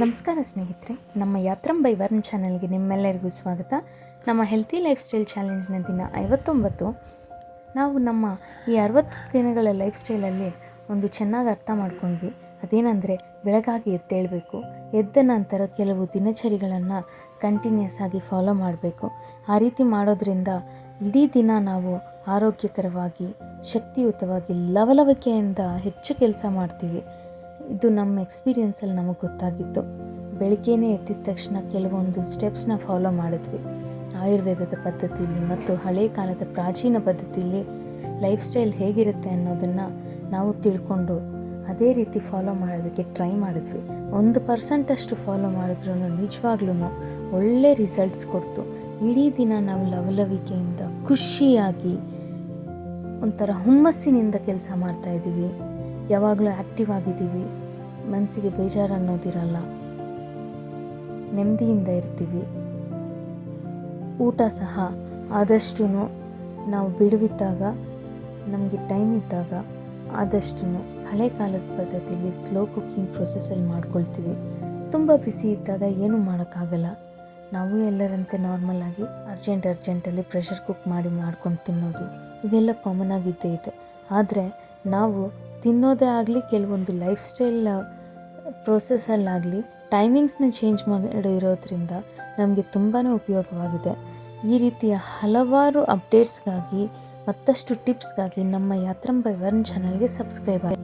ನಮಸ್ಕಾರ ಸ್ನೇಹಿತರೆ, ನಮ್ಮ ಯಾತ್ರಂ ಬೈ ವರ್ನ್ ಚಾನಲ್ಗೆ ನಿಮ್ಮೆಲ್ಲರಿಗೂ ಸ್ವಾಗತ. ನಮ್ಮ ಹೆಲ್ತಿ ಲೈಫ್ ಸ್ಟೈಲ್ ಚಾಲೆಂಜ್ನ ದಿನ 59. ನಾವು ನಮ್ಮ ಈ 60 ದಿನಗಳ ಲೈಫ್ ಸ್ಟೈಲಲ್ಲಿ ಒಂದು ಚೆನ್ನಾಗಿ ಅರ್ಥ ಮಾಡ್ಕೊಂಡ್ವಿ. ಅದೇನೆಂದರೆ, ಬೆಳಗಾಗಿ ಎದ್ದೇಳಬೇಕು, ಎದ್ದ ನಂತರ ಕೆಲವು ದಿನಚರಿಗಳನ್ನು ಕಂಟಿನ್ಯೂಸ್ ಆಗಿ ಫಾಲೋ ಮಾಡಬೇಕು. ಆ ರೀತಿ ಮಾಡೋದ್ರಿಂದ ಇಡೀ ದಿನ ನಾವು ಆರೋಗ್ಯಕರವಾಗಿ, ಶಕ್ತಿಯುತವಾಗಿ, ಲವಲವಿಕೆಯಿಂದ ಹೆಚ್ಚು ಕೆಲಸ ಮಾಡ್ತೀವಿ. ಇದು ನಮ್ಮ ಎಕ್ಸ್ಪೀರಿಯೆನ್ಸಲ್ಲಿ ನಮಗೆ ಗೊತ್ತಾಗಿತ್ತು. ಬೆಳಿಗ್ಗೆನೇ ಎದ್ದಿದ ತಕ್ಷಣ ಕೆಲವೊಂದು ಸ್ಟೆಪ್ಸ್ನ ಫಾಲೋ ಮಾಡಿದ್ವಿ. ಆಯುರ್ವೇದದ ಪದ್ಧತಿಯಲ್ಲಿ ಮತ್ತು ಹಳೆ ಕಾಲದ ಪ್ರಾಚೀನ ಪದ್ಧತಿಯಲ್ಲಿ ಲೈಫ್ ಸ್ಟೈಲ್ ಹೇಗಿರುತ್ತೆ ಅನ್ನೋದನ್ನು ನಾವು ತಿಳ್ಕೊಂಡು ಅದೇ ರೀತಿ ಫಾಲೋ ಮಾಡೋದಕ್ಕೆ ಟ್ರೈ ಮಾಡಿದ್ವಿ. 1% ಫಾಲೋ ಮಾಡಿದ್ರೂ ನಿಜವಾಗ್ಲೂ ಒಳ್ಳೆ ರಿಸಲ್ಟ್ಸ್ ಕೊಡ್ತು. ಇಡೀ ದಿನ ನಾವು ಲವಲವಿಕೆಯಿಂದ, ಖುಷಿಯಾಗಿ, ಒಂಥರ ಹುಮ್ಮಸ್ಸಿನಿಂದ ಕೆಲಸ ಮಾಡ್ತಾಯಿದ್ದೀವಿ. ಯಾವಾಗಲೂ ಆ್ಯಕ್ಟಿವ್ ಆಗಿದ್ದೀವಿ. ಮನಸ್ಸಿಗೆ ಬೇಜಾರು ಅನ್ನೋದಿರಲ್ಲ, ನೆಮ್ಮದಿಯಿಂದ ಇರ್ತೀವಿ. ಊಟ ಸಹ ಆದಷ್ಟು ನಾವು ಬಿಡುವಿದ್ದಾಗ, ನಮಗೆ ಟೈಮ್ ಇದ್ದಾಗ ಆದಷ್ಟು ಹಳೆ ಕಾಲದ ಪದ್ಧತಿಯಲ್ಲಿ ಸ್ಲೋ ಕುಕ್ಕಿಂಗ್ ಪ್ರೊಸೆಸಲ್ಲಿ ಮಾಡ್ಕೊಳ್ತೀವಿ. ತುಂಬ ಬಿಸಿ ಇದ್ದಾಗ ಏನೂ ಮಾಡೋಕ್ಕಾಗಲ್ಲ. ನಾವು ಎಲ್ಲರಂತೆ ನಾರ್ಮಲಾಗಿ ಅರ್ಜೆಂಟಲ್ಲಿ ಪ್ರೆಷರ್ ಕುಕ್ ಮಾಡ್ಕೊಂಡು ತಿನ್ನೋದು, ಇದೆಲ್ಲ ಕಾಮನ್ ಆಗಿದ್ದೇ ಇದೆ. ಆದರೆ ನಾವು ತಿನ್ನೋದೇ ಆಗಲಿ, ಕೆಲವೊಂದು ಲೈಫ್ ಸ್ಟೈಲ್ ಪ್ರೋಸೆಸ್ಸಲ್ಲಾಗಲಿ ಟೈಮಿಂಗ್ಸ್ನ ಚೇಂಜ್ ಮಾಡಿರೋದ್ರಿಂದ ನಮಗೆ ತುಂಬಾ ಉಪಯೋಗವಾಗಿದೆ. ಈ ರೀತಿಯ ಹಲವಾರು ಅಪ್ಡೇಟ್ಸ್ಗಾಗಿ, ಮತ್ತಷ್ಟು ಟಿಪ್ಸ್ಗಾಗಿ ನಮ್ಮ ಯಾತ್ರಂ ಬೈ ವರ್ನ್ ಚಾನಲ್ಗೆ ಸಬ್ಸ್ಕ್ರೈಬ್ ಆಗಿ.